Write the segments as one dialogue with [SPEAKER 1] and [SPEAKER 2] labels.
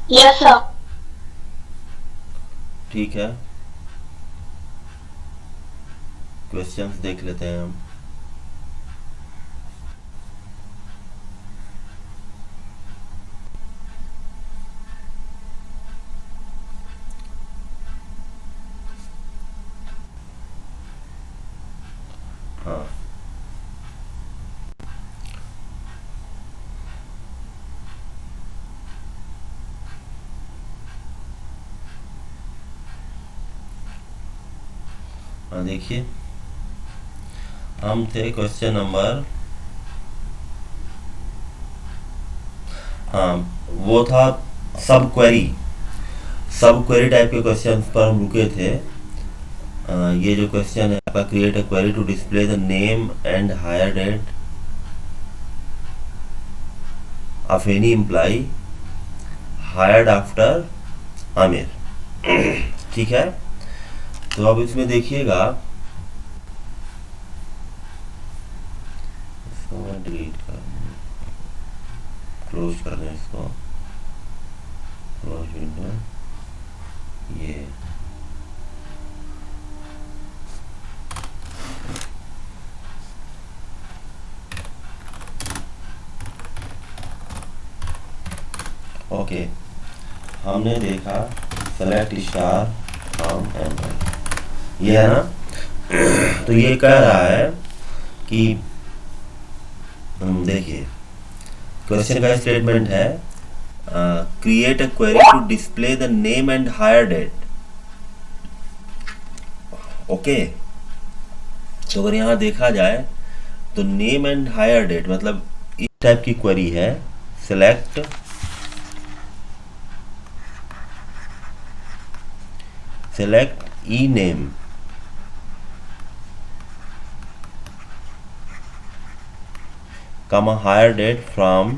[SPEAKER 1] Yes sir.
[SPEAKER 2] ठीक है, questions देख लेते हैं हम। हाँ, हाँ देखिए, हम थे क्वेश्चन नंबर, हाँ वो था सब क्वेरी। सब क्वेरी टाइप के क्वेश्चन पर हम रुके थे। ये जो क्वेश्चन है आपका, create a query to display the name and hire date of any employee hired after Aamir. ठीक है, तो अब इसमें देखिएगा, इसको मैं डिलीट कर, क्लोज कर दें इसको, क्लोज विंडो, ये ओके। हमने देखा सेलेक्ट स्टार फ्रॉम एम्प्लॉय, ये है ना। तो ये कह रहा है कि देखिए, क्वेश्चन का स्टेटमेंट है create a query to display the name and hire date. Okay, तो अगर यहाँ देखा जाए तो नेम एंड हायर डेट मतलब इस टाइप की क्वेरी है। Select e name, comma higher date from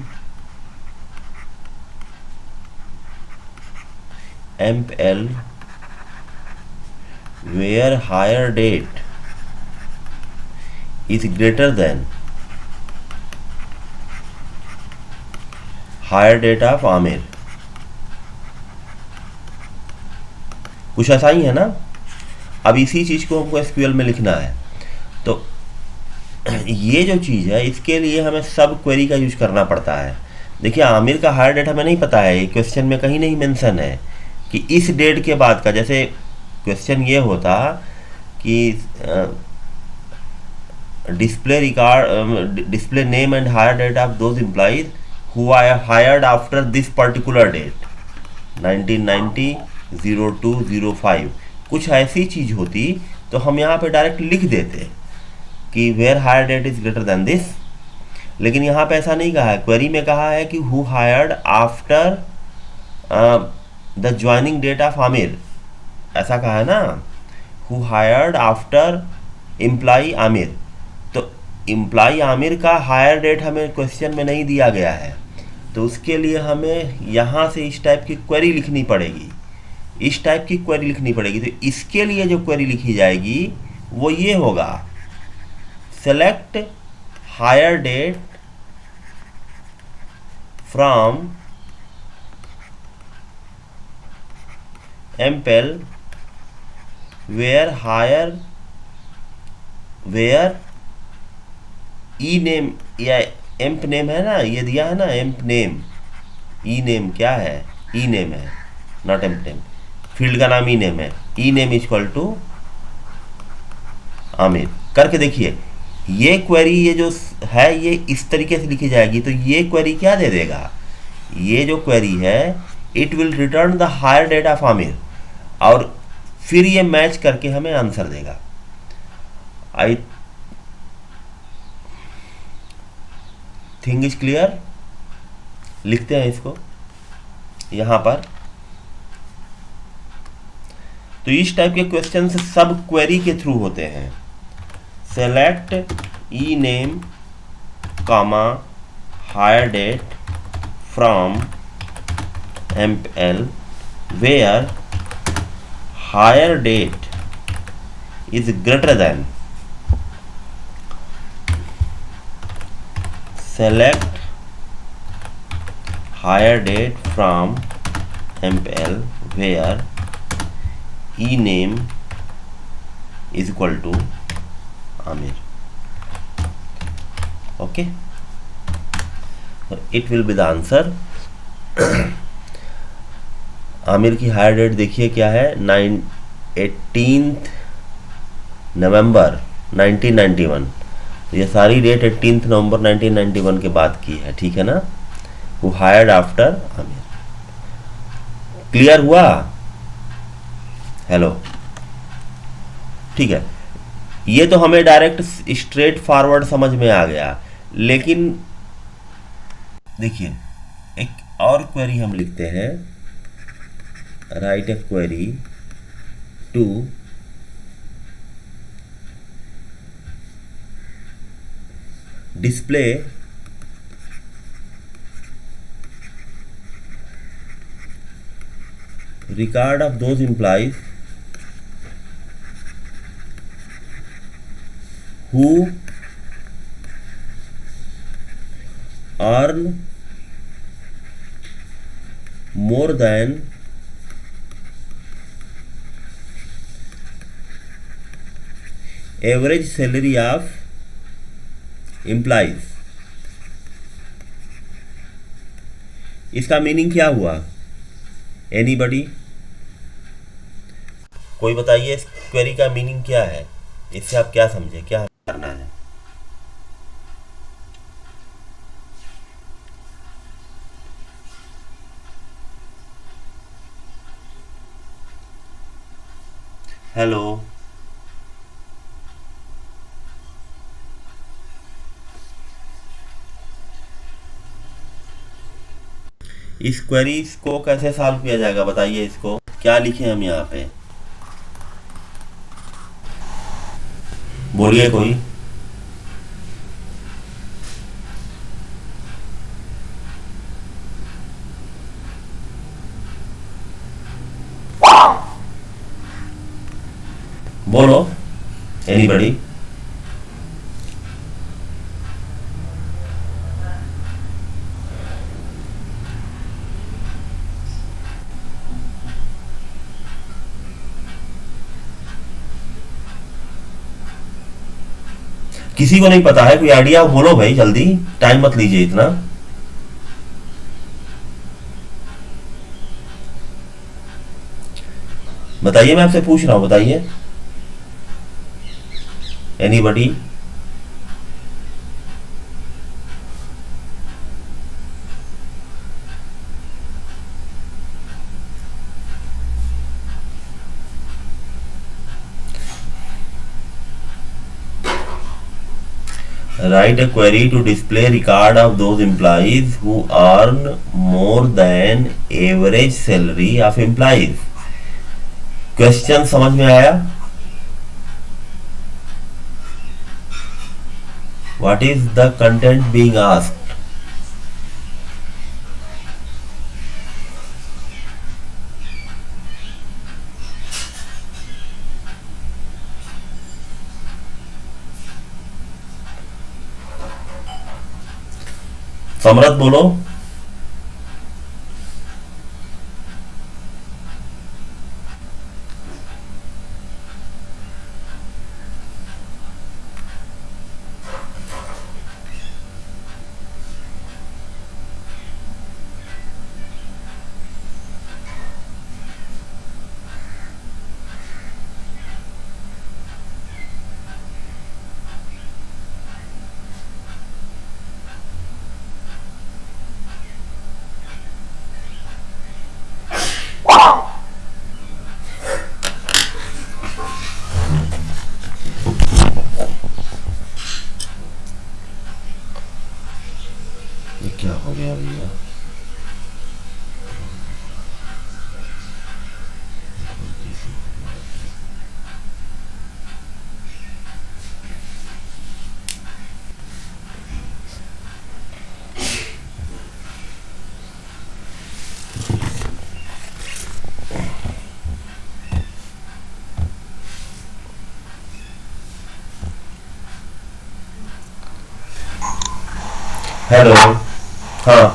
[SPEAKER 2] ML where higher date is greater than higher date of Aamir. कुछ ऐसा ही है ना। अब इसी चीज को हमको एसक्यूएल में लिखना है, तो ये जो चीज़ है इसके लिए हमें सब क्वेरी का यूज करना पड़ता है। देखिए, आमिर का हायर डेट हमें नहीं पता है, क्वेश्चन में कहीं नहीं मेंशन है कि इस डेट के बाद का। जैसे क्वेश्चन ये होता कि display name and hire date of those employees who are hired after this particular date 1990 02 05, कुछ ऐसी चीज़ होती तो हम यहाँ पे डायरेक्ट लिख देते कि where hire date is greater than this. लेकिन यहाँ पे ऐसा नहीं कहा है, क्वेरी में कहा है कि who hired after the joining date of Aamir, ऐसा कहा है ना, who hired after employee Aamir. तो एम्प्लॉय आमिर का हायर डेट हमें क्वेश्चन में नहीं दिया गया है, तो उसके लिए हमें यहाँ से इस टाइप की क्वेरी लिखनी पड़ेगी, इस टाइप की क्वेरी लिखनी पड़ेगी। तो इसके लिए जो क्वेरी लिखी जाएगी वो ये होगा, select hire date from empl where E name या एम्प नेम है ना, ये दिया है ना एम्प नेम, ई नेम क्या है, ई नेम है, नॉट एम्प नेम, फील्ड का नाम ई नेम है, ई नेम इक्वल टू आमिर करके देखिए। ये क्वेरी ये जो है ये इस तरीके से लिखी जाएगी, तो ये क्वेरी क्या दे देगा, ये जो क्वेरी है it will return the hire date of Aamir, और फिर ये मैच करके हमें आंसर देगा। I think is clear. लिखते हैं इसको यहाँ पर। तो इस टाइप के क्वेश्चन सब क्वेरी के थ्रू होते हैं। Select e name comma hire date from emp where hire date is greater than, select higher date from ML where e name is equal to Amir. Okay, so it will be the answer. Aamir की higher date देखिए क्या है, 18 नवंबर 1991। तो ये सारी date 18 नवंबर 1991 के बाद की है, ठीक है ना। Who hired after Aamir. Clear हुआ? हेलो, ठीक है। ये तो हमें डायरेक्ट स्ट्रेट फॉरवर्ड समझ में आ गया, लेकिन देखिए एक और क्वेरी हम लिखते हैं। Write a query to display record of those employees who earn more than average salary of employees। इसका मीनिंग क्या हुआ? एनीबडी, कोई बताइए इस क्वेरी का मीनिंग क्या है? इससे आप क्या समझे, क्या करना है? हेलो, इस क्वेरी को कैसे सॉल्व किया जाएगा बताइए। इसको क्या लिखे हम यहाँ पे, बोलिए कोई। बोलो एनीबडी। किसी को नहीं पता है? कोई आइडिया बोलो भाई, जल्दी, टाइम मत लीजिए इतना। बताइए, मैं आपसे पूछ रहा हूं, बताइए anybody. Write a query to display record of those employees who earn more than average salary of employees। Question समझ में आया? What is the content being asked? समरत बोलो। ये क्या हो गया भैया? हेलो, हाँ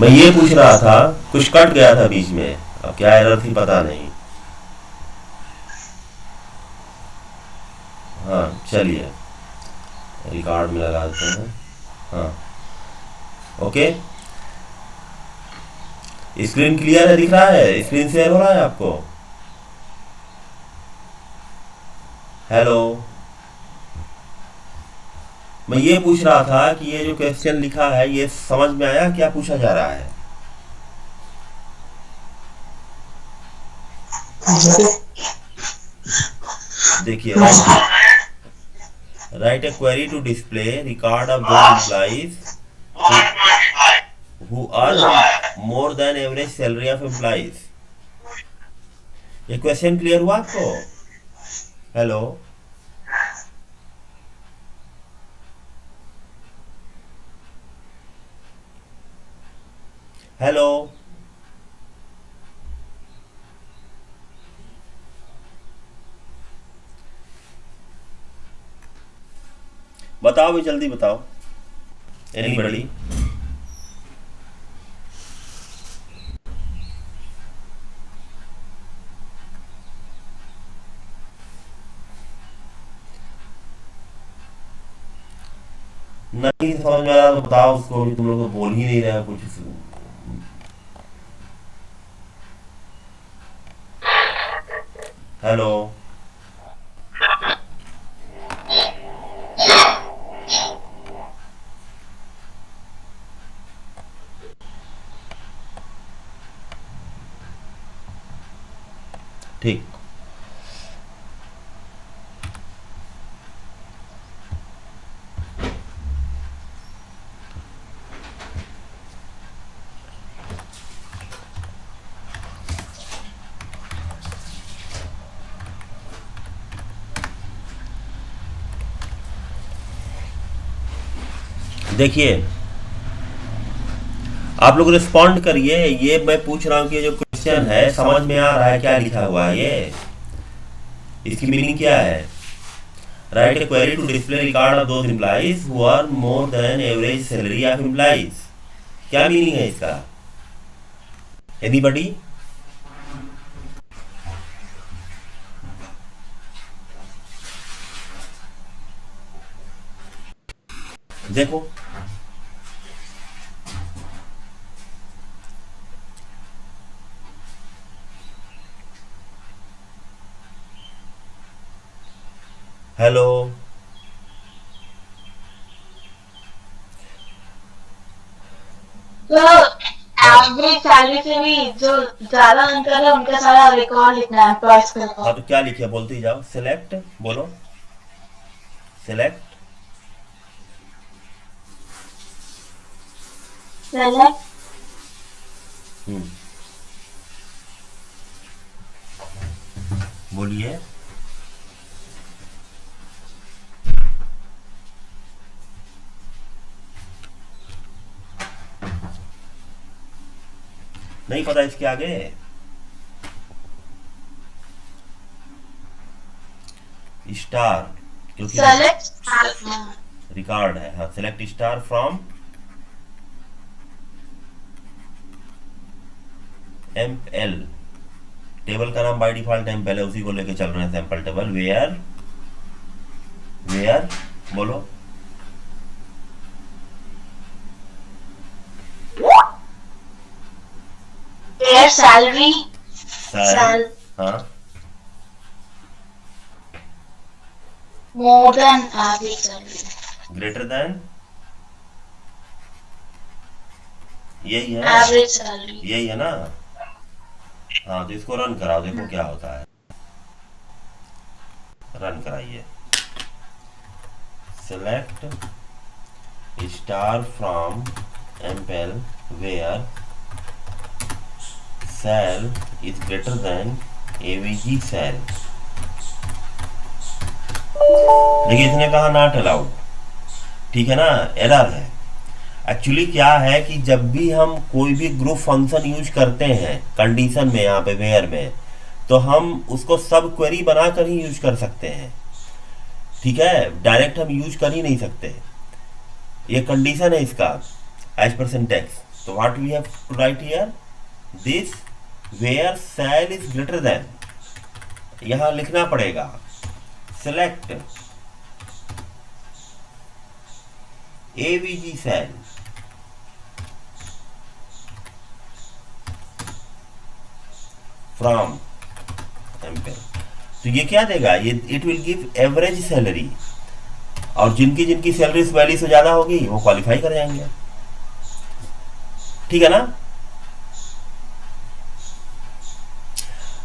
[SPEAKER 2] मैं ये पूछ रहा था, कुछ कट गया था बीच में, अब क्या एरर थी पता नहीं। हाँ चलिए रिकॉर्ड में लगा देते हैं। हाँ ओके, स्क्रीन क्लियर है, दिख रहा है, स्क्रीन शेयर हो रहा है आपको? हेलो, मैं ये पूछ रहा था कि ये जो क्वेश्चन लिखा है ये समझ में आया क्या पूछा जा रहा है? देखिए, write a query to display record of those employees who earn more than average salary of employees। ये क्वेश्चन क्लियर हुआ आपको? हेलो, हेलो, बताओ भी, जल्दी बताओ, एनीबॉडी? नहीं समझ में आ रहा तो बताओ उसको भी, तुम लोग तो बोल ही नहीं रहे कुछ। हेलो, ठीक, देखिए आप लोग रिस्पॉन्ड करिए। ये मैं पूछ रहा हूँ कि ये जो क्वेश्चन है समझ में आ रहा है क्या लिखा हुआ है, ये इसकी मीनिंग क्या है? Write a query to display record of those employees who earn more than average salary of employees, क्या मीनिंग है इसका? एनीबॉडी? देखो हेलो,
[SPEAKER 1] तो एवरेज सैलरी से भी जो ज्यादा अंतर है उनका सारा रिकॉर्ड लिखना है एम्प्लॉयज का।
[SPEAKER 2] हाँ तो क्या लिखे बोलते ही जाओ। सिलेक्ट बोलो, सिलेक्ट
[SPEAKER 1] सेलेक्ट
[SPEAKER 2] बोलिए। नहीं पता इसके आगे? स्टार, क्योंकि
[SPEAKER 1] सेलेक्ट
[SPEAKER 2] रिकॉर्ड है। हाँ, select star from ML, table का नाम बाय डिफॉल्ट एमएल है, उसी को लेके चल रहे हैं सैंपल टेबल। वेयर, वेयर बोलो,
[SPEAKER 1] their salary
[SPEAKER 2] सैल, हाँ,
[SPEAKER 1] more than average salary,
[SPEAKER 2] greater than, यही है,
[SPEAKER 1] average salary।
[SPEAKER 2] यही है ना? हाँ तो इसको रन कराओ, देखो क्या होता है। रन कराइए। Select star from empl where sal is greater than AVG sal. देखिए इसने कहा नॉट अलाउड, ठीक है ना, एरर है। एक्चुअली क्या है कि जब भी हम कोई भी ग्रुप फंक्शन यूज करते हैं कंडीशन में, यहाँ पे वेयर में, तो हम उसको सब क्वेरी बनाकर ही यूज कर सकते हैं, ठीक है, डायरेक्ट हम यूज कर ही नहीं सकते। ये कंडीशन है इसका एज पर सिंटैक्स। तो what we have to write here, this where sal is greater than, यहां लिखना पड़ेगा select AVG sal from empl. तो ये क्या देगा, ये it will give average salary, और जिनकी जिनकी सैलरी इस वैल्यू से ज्यादा होगी वो क्वालिफाई कर जाएंगे। ठीक है ना।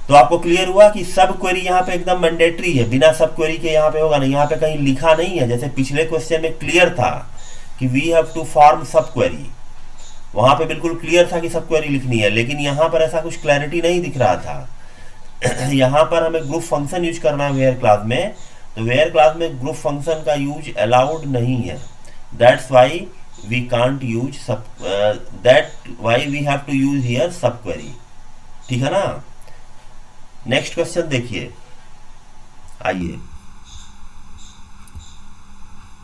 [SPEAKER 2] तो आपको क्लियर हुआ कि सब क्वेरी यहाँ पे एकदम मैंडेटरी है, बिना सब क्वेरी के यहाँ पे होगा नहीं, यहाँ पे कहीं लिखा नहीं है। जैसे पिछले क्वेश्चन में क्लियर था कि वी हैव टू फॉर्म सब क्वेरी, वहां पे बिल्कुल क्लियर था कि सब क्वेरी लिखनी है, लेकिन यहाँ पर ऐसा कुछ क्लैरिटी नहीं दिख रहा था। यहाँ पर हमें ग्रुप फंक्शन यूज करना है वेयर क्लास में, तो वेयर क्लास में ग्रुप फंक्शन का यूज अलाउड नहीं है, that's why we can't use sub, that why we have to use here sub query. ठीक है ना। नेक्स्ट क्वेश्चन देखिए, आइए।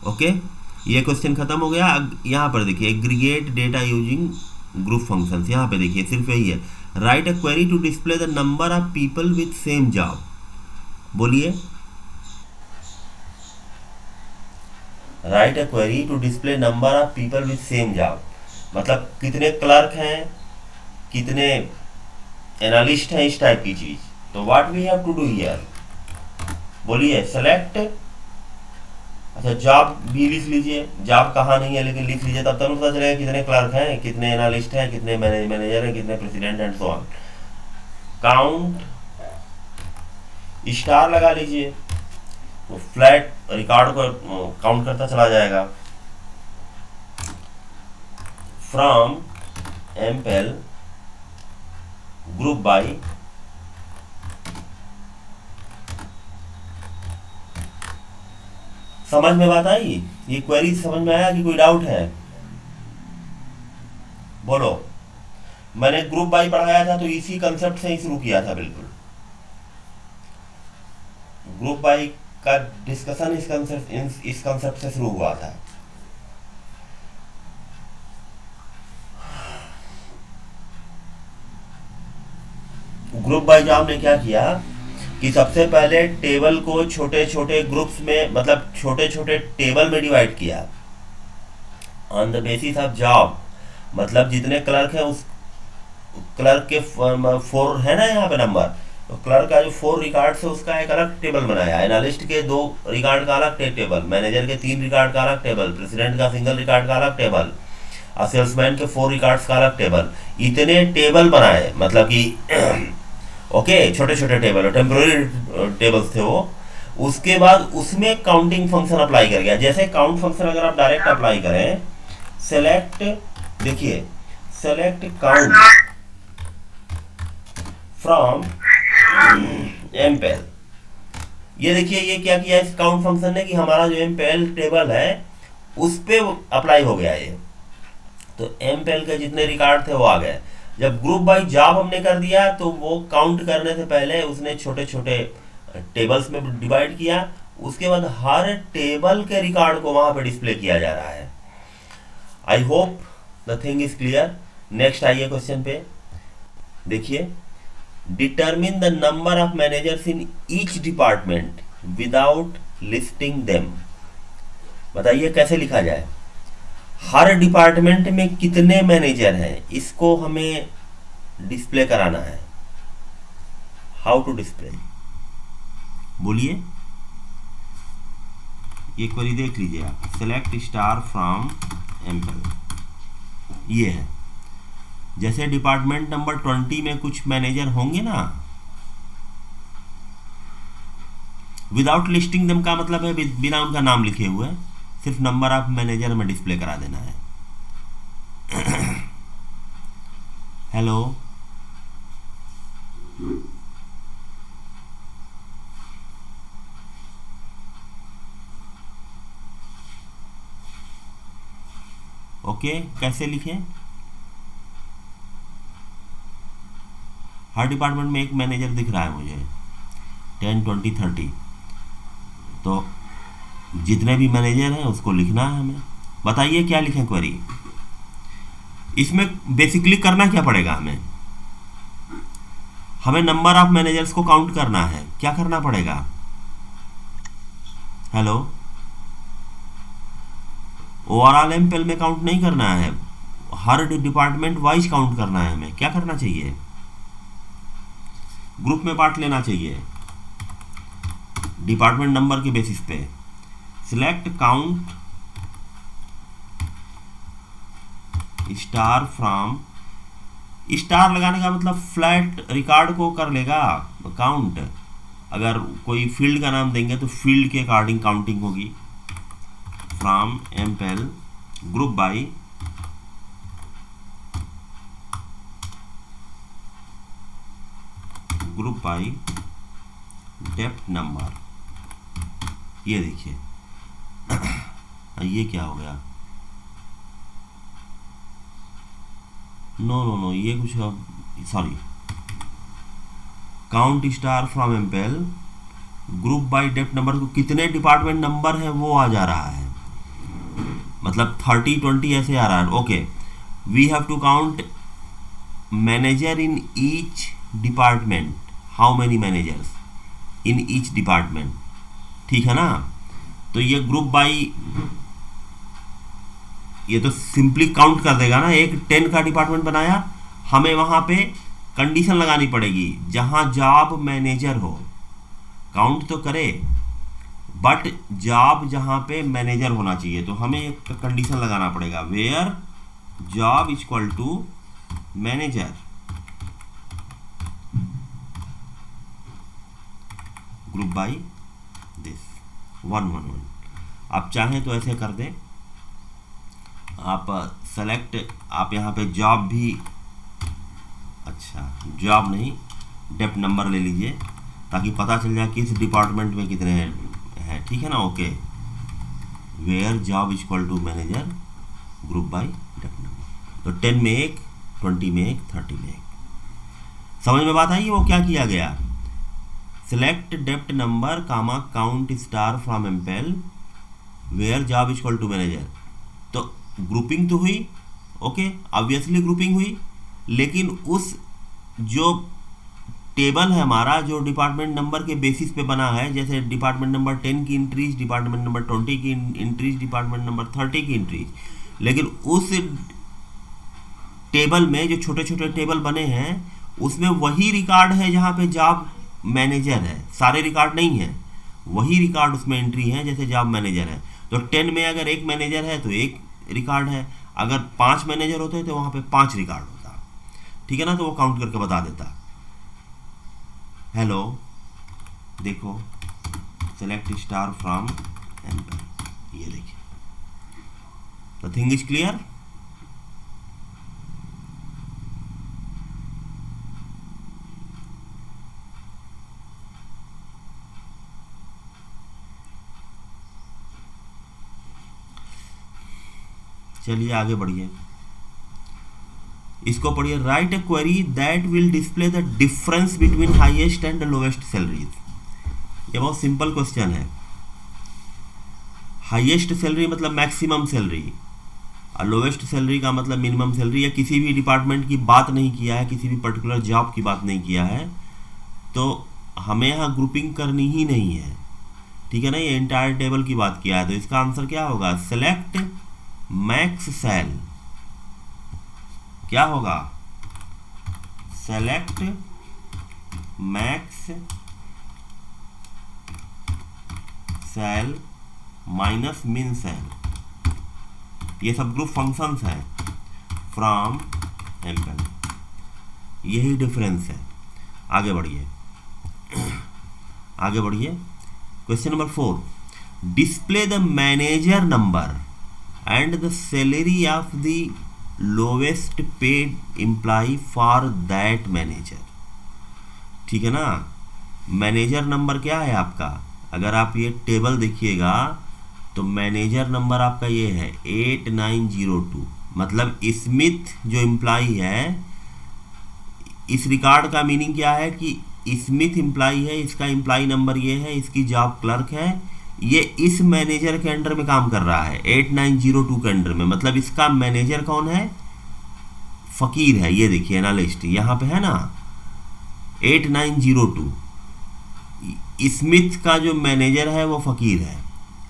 [SPEAKER 2] ओके, ये क्वेश्चन खत्म हो गया। यहाँ पर देखिए aggregate data using group functions, यहाँ पे देखिए सिर्फ यही है, write a query to display the number of people with same job. बोलिए, write a query to display number of people with same job, मतलब कितने क्लर्क हैं, कितने एनालिस्ट हैं, इस टाइप की चीज। तो what we have to do here, बोलिए सेलेक्ट, अच्छा जॉब भी लिख लीजिए, जॉब कहाँ नहीं है लेकिन लिख लीजिए, तब तक पता चलेगा कितने क्लर्क हैं, कितने एनालिस्ट हैं, कितने मैनेजर हैं, कितने president and so on. Count star लगा लीजिए, वो फ्लैट रिकॉर्ड को काउंट करता चला जाएगा। फ्रॉम एम्पेल ग्रुप बाई समझ में बात आई, ये क्वेरी समझ में आया कि कोई डाउट है? बोलो। मैंने ग्रुप बाई पढ़ाया था तो इसी कंसेप्ट से ही शुरू किया था, बिल्कुल ग्रुप बाई का डिस्कशन इस कंसेप्ट से शुरू हुआ था। ग्रुप बाई जॉब ने क्या किया कि सबसे पहले टेबल को छोटे छोटे ग्रुप्स में, मतलब छोटे छोटे टेबल में डिवाइड किया on the basis of job, मतलब जितने क्लर्क है उस क्लर्क के 4 है ना यहाँ पे नंबर, तो क्लर्क का जो 4 रिकॉर्ड है उसका एक अलग टेबल बनाया, एनालिस्ट के 2 रिकॉर्ड का अलग टेबल, मैनेजर के 3 रिकॉर्ड का अलग टेबल, प्रेसिडेंट का सिंगल रिकॉर्ड का अलग टेबल, और सेल्समैन के 4 रिकॉर्ड्स का अलग टेबल। इतने टेबल बनाए, मतलब कि ओके छोटे छोटे टेबल, टेम्पोररी टेबल्स थे वो। उसके बाद उसमें काउंटिंग फंक्शन अप्लाई कर गया। जैसे काउंट फंक्शन अगर आप डायरेक्ट अप्लाई करें, सेलेक्ट, देखिए सेलेक्ट काउंट फ्रॉम एम्पेल, ये देखिए ये क्या किया इस काउंट फंक्शन ने कि हमारा जो एम्पेल टेबल है उस पे अप्लाई हो गया ये, तो एम्पेल के जितने रिकॉर्ड थे वो आ गए। जब ग्रुप बाई जॉब हमने कर दिया तो वो काउंट करने से पहले उसने छोटे छोटे टेबल्स में डिवाइड किया, उसके बाद हर टेबल के रिकॉर्ड को वहां पे डिस्प्ले किया जा रहा है। I hope the thing is clear. Next आइए क्वेश्चन पे, देखिए determine the number of managers in each department without listing them. बताइए कैसे लिखा जाए, हर डिपार्टमेंट में कितने मैनेजर हैं इसको हमें डिस्प्ले कराना है। हाउ टू डिस्प्ले, बोलिए। ये क्वेरी देख लीजिए आप, सेलेक्ट स्टार फ्रॉम एम्पल, ये है। जैसे डिपार्टमेंट नंबर 20 में कुछ मैनेजर होंगे ना, विदाउट लिस्टिंग देम का मतलब है बिना उनका नाम लिखे हुए, सिर्फ नंबर ऑफ मैनेजर में डिस्प्ले करा देना है। हेलो, ओके कैसे लिखें, हर डिपार्टमेंट में एक मैनेजर दिख रहा है मुझे 10, 20, 30, तो जितने भी मैनेजर हैं उसको लिखना है हमें। बताइए क्या लिखें क्वेरी, इसमें बेसिकली करना क्या पड़ेगा, हमें नंबर ऑफ मैनेजर्स को काउंट करना है। क्या करना पड़ेगा? हेलो, ओवरऑल एमपेल में काउंट नहीं करना है, हर डिपार्टमेंट वाइज काउंट करना है। हमें क्या करना चाहिए? ग्रुप में पार्ट लेना चाहिए डिपार्टमेंट नंबर के बेसिस पे। Select count star from, star लगाने का मतलब फ्लैट रिकॉर्ड को कर लेगा काउंट। अगर कोई फील्ड का नाम देंगे तो फील्ड के अकॉर्डिंग काउंटिंग होगी। From empl group by dept number. ये देखिए ये क्या हो गया? नो ये कुछ, sorry, count star from empl group by dept number को कितने डिपार्टमेंट नंबर है वो आ जा रहा है, मतलब 30 20 ऐसे आ रहा है। Okay, we have to count manager in each department, how many managers in each department, ठीक है ना। तो ये ग्रुप बाई, ये तो सिंपली काउंट कर देगा ना। एक 10 का डिपार्टमेंट बनाया, हमें वहां पे कंडीशन लगानी पड़ेगी जहां जॉब मैनेजर हो, काउंट तो करे बट जॉब जहां पे मैनेजर होना चाहिए। तो हमें एक कंडीशन लगाना पड़ेगा, where job is equal to manager, group by this 1 1 1। आप चाहें तो ऐसे कर दें, आप सेलेक्ट, आप यहाँ पे जॉब भी, अच्छा जॉब नहीं डेप्थ नंबर ले लीजिए ताकि पता चल जाए किस डिपार्टमेंट में कितने हैं, ठीक है ना। Okay, where job is equal to manager group by dept number. तो 10 में एक, 20 में एक, 30 में एक। समझ में बात आई? वो क्या किया गया? Select dept number comma count star from empl where job is equal to manager. तो ग्रुपिंग तो हुई, ओके, ऑब्वियसली ग्रुपिंग हुई, लेकिन उस जो टेबल है हमारा, जो डिपार्टमेंट नंबर के बेसिस पे बना है, जैसे डिपार्टमेंट नंबर 10 की इंट्रीज, डिपार्टमेंट नंबर 20 की इंट्रीज, डिपार्टमेंट नंबर 30 की इंट्रीज, लेकिन उस टेबल में जो छोटे छोटे टेबल बने हैं उसमें वही रिकॉर्ड है जहाँ पे जॉब मैनेजर है, सारे रिकॉर्ड नहीं है, वही रिकॉर्ड उसमें एंट्री है जैसे जॉब मैनेजर है। तो 10 में अगर एक मैनेजर है तो एक रिकॉर्ड है, अगर 5 मैनेजर होते हैं तो वहाँ पे 5 रिकॉर्ड होता, ठीक है ना। तो वो काउंट करके बता देता। हेलो, देखो, सेलेक्ट स्टार फ्रॉम एमपेल, ये देखिए, द थिंग इज क्लियर। चलिए आगे बढ़िए, इसको पढ़िए। Right a query that will display the difference between highest and lowest salaries. ये बहुत सिंपल क्वेश्चन है। हाईएस्ट सैलरी मतलब मैक्सिमम सैलरी, और लोवेस्ट सैलरी का मतलब मिनिमम सैलरी, या किसी भी डिपार्टमेंट की बात नहीं किया है, किसी भी पर्टिकुलर जॉब की बात नहीं किया है, तो हमें यहाँ ग्रुपिंग करनी ही नहीं है, ठीक है ना। ये इंटायर टेबल की बात किया है, तो इसका आंसर क्या होगा? Select max sal. क्या होगा? Select max sal minus min sal, ये सब ग्रुप फंक्शंस हैं फ्रॉम एमपेल, यही डिफरेंस है। आगे बढ़िए, आगे बढ़िए। Question number 4, display the manager number and the salary of the lowest paid employee for that manager, ठीक है ना। मैनेजर नंबर क्या है आपका? अगर आप ये टेबल देखिएगा तो मैनेजर नंबर आपका ये है 8902, मतलब स्मिथ जो एम्प्लॉई है, इस रिकॉर्ड का मीनिंग क्या है कि स्मिथ एम्प्लॉई है, इसका एम्प्लॉई नंबर ये है, इसकी जॉब क्लर्क है, ये इस मैनेजर के अंडर में काम कर रहा है 8902 के अंडर में, मतलब इसका मैनेजर कौन है? फकीर है, ये देखिए एनालिस्ट यहाँ पे है ना 8902, स्मिथ का जो मैनेजर है वो फकीर है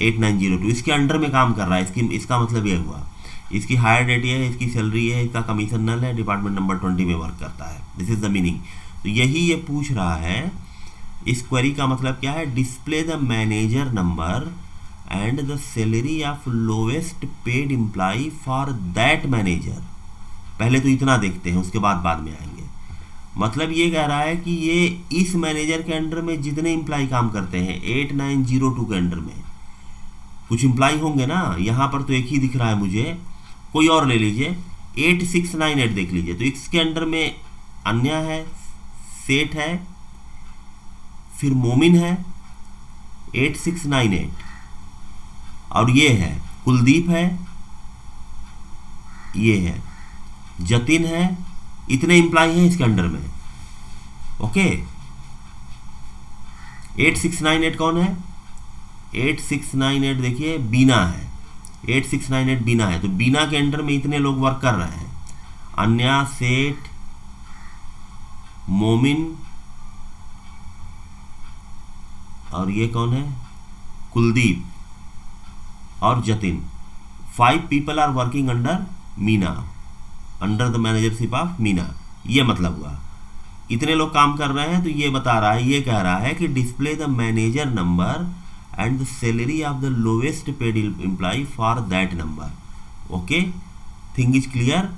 [SPEAKER 2] 8902, इसके अंडर में काम कर रहा है। इसका मतलब ये हुआ इसकी हायर डेट ये है, इसकी सैलरी है, इसका कमीशन नल है, डिपार्टमेंट नंबर 20 में वर्क करता है। This is the meaning. तो यही ये पूछ रहा है, इस क्वेरी का मतलब क्या है, display the manager number and the salary of lowest paid employee for that manager. पहले तो इतना देखते हैं, उसके बाद में आएंगे। मतलब ये कह रहा है कि ये इस मैनेजर के अंडर में जितने एम्प्लॉय काम करते हैं 8902 के अंडर में कुछ एम्प्लॉय होंगे ना, यहाँ पर तो एक ही दिख रहा है मुझे, कोई और ले लीजिए 8698 देख लीजिए। तो इसके अंडर में अन्या है, सेठ है, फिर मोमिन है 8698, और ये है कुलदीप है, ये है जतिन है, इतने एम्प्लॉय हैं इसके अंडर में। ओके 8698 कौन है, 8698 देखिए बीना है, 8698 बीना है। तो बीना के अंडर में इतने लोग वर्क कर रहे हैं, अन्या, सेठ, मोमिन, और ये कौन है कुलदीप और Jatin. 5 people are working under Meena, under the managership of Meena. ये मतलब हुआ इतने लोग काम कर रहे हैं। तो ये बता रहा है, ये कह रहा है कि display the manager number and the salary of the lowest paid employee for that number. Okay, thing is clear.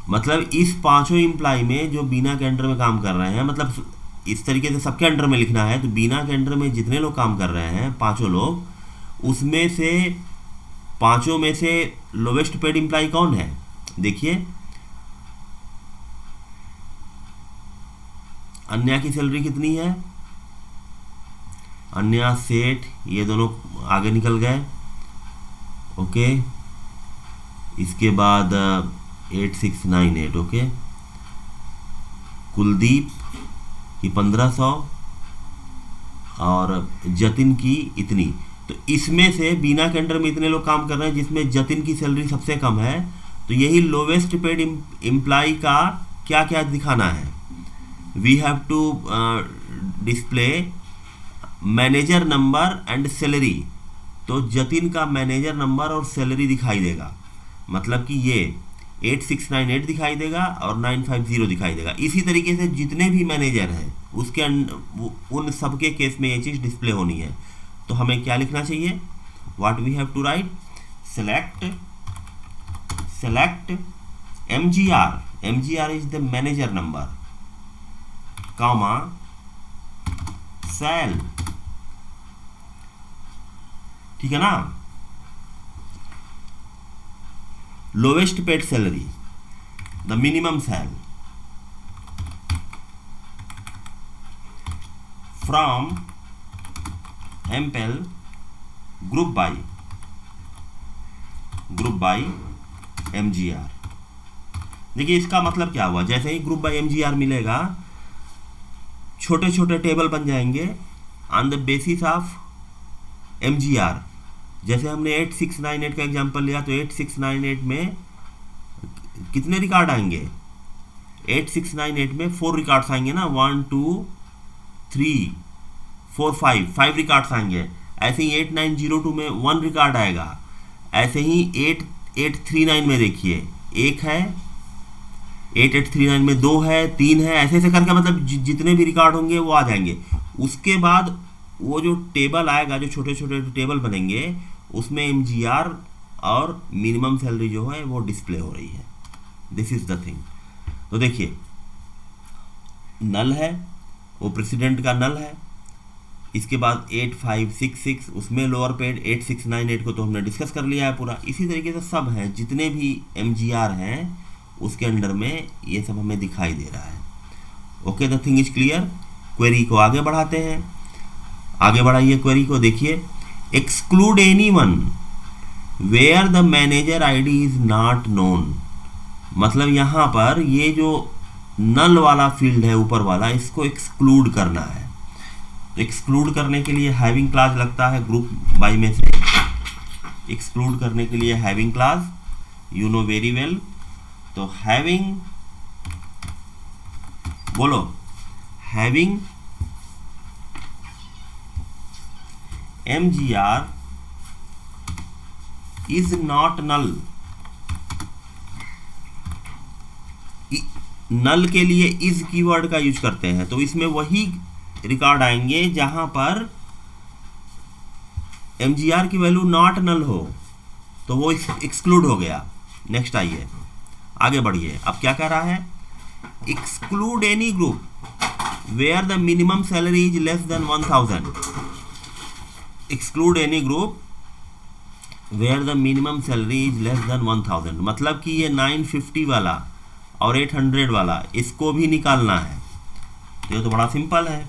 [SPEAKER 2] मतलब इस पांचों एम्प्लॉय में जो बीना के अंडर में काम कर रहे हैं, मतलब इस तरीके से सबके अंडर में लिखना है। तो बीना के अंडर में जितने लोग काम कर रहे हैं पांचों लोग, उसमें से पांचों में से लोवेस्ट पेड एम्प्लॉय कौन है, देखिए अन्या की सैलरी कितनी है, अन्या, सेठ, ये दोनों आगे निकल गए। ओके, इसके बाद 8698। ओके, कुलदीप की 1500 और जतिन की इतनी। तो इसमें से बीना के अंडर में इतने लोग काम कर रहे हैं जिसमें जतिन की सैलरी सबसे कम है। तो यही लोवेस्ट पेड एम्प्लॉय का क्या क्या दिखाना है, we have to display manager number and salary. तो जतिन का मैनेजर नंबर और सैलरी दिखाई देगा, मतलब कि ये 8698 दिखाई देगा और 950 दिखाई देगा। इसी तरीके से जितने भी मैनेजर हैं उसके उन सबके केस में ये चीज़ डिस्प्ले होनी है। तो हमें क्या लिखना चाहिए, what we have to write, select MGR is the manager number, comma sal, ठीक है ना, lowest paid salary, the minimum sal from empl group by MGR। देखिए इसका मतलब क्या हुआ, जैसे ही ग्रुप बाई MGR मिलेगा छोटे छोटे टेबल बन जाएंगे on the basis of MGR। जैसे हमने 8698 का एग्जांपल लिया, तो 8698 में कितने रिकॉर्ड आएंगे, 8698 में 4 रिकॉर्ड्स आएंगे ना, 1 2 3 4 5 रिकॉर्ड्स आएंगे। ऐसे ही 8902 में 1 रिकॉर्ड आएगा। ऐसे ही 8839 में देखिए 1 है, 8839 में 2 है, 3 है, ऐसे ऐसे करके मतलब जितने भी रिकॉर्ड होंगे वो आ जाएंगे। उसके बाद वो जो टेबल आएगा, जो छोटे छोटे टेबल बनेंगे, उसमें MGR और मिनिमम सैलरी जो है वो डिस्प्ले हो रही है। This is the thing. तो देखिए नल है, वो प्रेसिडेंट का नल है। इसके बाद 8566 उसमें लोअर पेड, 8698 को तो हमने डिस्कस कर लिया है पूरा। इसी तरीके से सब हैं, जितने भी MGR हैं उसके अंडर में ये सब हमें दिखाई दे रहा है। Okay, the thing is clear. Query को आगे बढ़ाते हैं, आगे बढ़ाइए क्वेरी को। देखिए exclude anyone where the manager ID is not known. मतलब यहाँ पर ये जो नल वाला फील्ड है ऊपर वाला, इसको एक्सक्लूड करना है। तो एक्सक्लूड करने के लिए हैविंग क्लास लगता है ग्रुप बाई में से। एक्सक्लूड करने के लिए having clause, you know very well. तो हैविंग, बोलो, having MGR is not null. Null के लिए इज कीवर्ड का यूज करते हैं, तो इसमें वही रिकॉर्ड आएंगे जहां पर MGR की वैल्यू नॉट नल हो, तो वो एक्सक्लूड हो गया। नेक्स्ट आइए, आगे बढ़िए। अब क्या कह रहा है, exclude any group where the minimum salary is less than 1000। Exclude any group where the minimum salary is less than 1000, मतलब कि ये 950 वाला और 800 वाला, इसको भी निकालना है। तो ये तो बड़ा सिंपल है।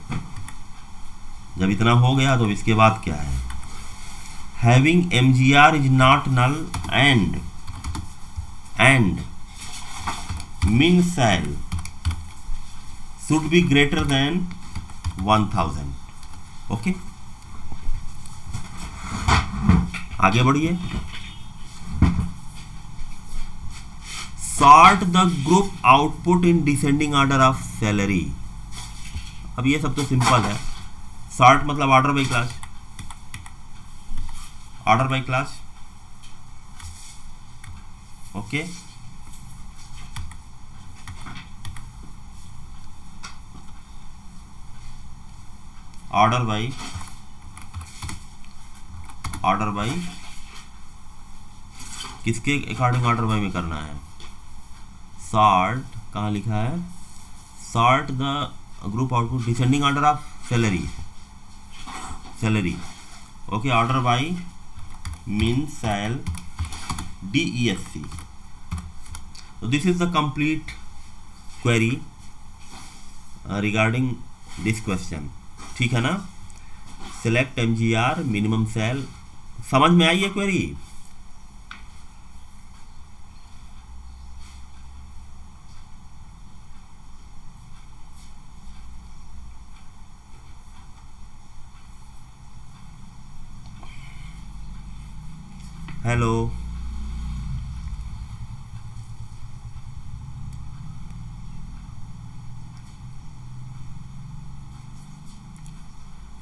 [SPEAKER 2] जब इतना हो गया तो इसके बाद क्या है, having MGR is not null and min cell should be greater than 1000। Okay, आगे बढ़िए। sort the group output in descending order of salary। अब ये सब तो सिंपल है। sort मतलब order by class, order by class, okay. Order by किसके according order by में करना है, सॉर्ट, कहाँ लिखा है, sort the group output descending order of salary, okay, order by min cell DESC। so this is the complete query regarding this question। ठीक है ना, select MGR minimum cell, समझ में आई है क्वेरी? हेलो,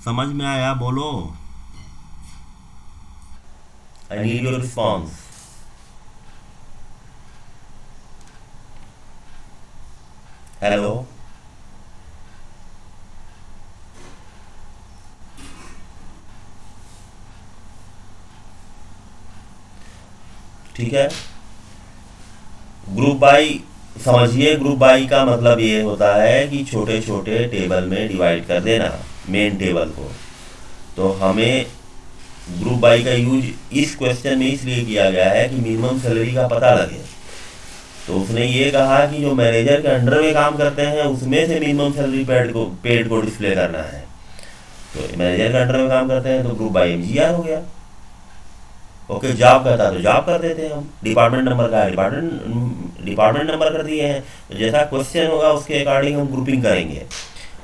[SPEAKER 2] समझ में आया? बोलो, I need your response. Hello, ठीक है। ग्रुप बाई समझिए, ग्रुप बाई का मतलब ये होता है कि छोटे छोटे टेबल में डिवाइड कर देना मेन टेबल को। तो हमें ग्रुप बाई का यूज इस क्वेश्चन में इसलिए किया गया है कि मिनिमम सैलरी का पता लगे। तो उसने ये कहा कि जो मैनेजर के अंडर में काम करते हैं उसमें से मिनिमम सैलरी पेड को डिस्प्ले करना है। तो मैनेजर के अंडर में काम करते हैं तो ग्रुप बाई MGR हो गया। ओके, जॉब करता तो जॉब कर देते हैं हम, डिपार्टमेंट नंबर का डिपार्टमेंट नंबर कर दिए हैं। तो जैसा क्वेश्चन होगा उसके अकॉर्डिंग हम ग्रुपिंग करेंगे,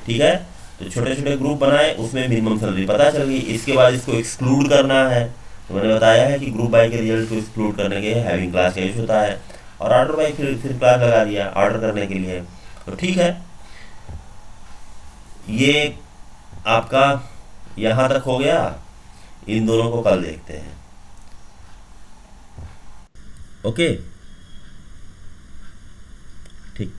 [SPEAKER 2] ठीक है। तो छोटे छोटे ग्रुप बनाए, उसमें मिनिमम सैलरी पता चल गई। इसके बाद इसको एक्सक्लूड करना है। तो मैंने बताया है कि ग्रुप बाई के रिजल्ट को एक्सक्लूड करने के हैविंग क्लास का यूज होता है, और ऑर्डर बाई फिर क्लास लगा दिया ऑर्डर करने के लिए। तो ठीक है, ये आपका यहाँ तक हो गया। इन दोनों को कल देखते हैं। ओके, ठीक।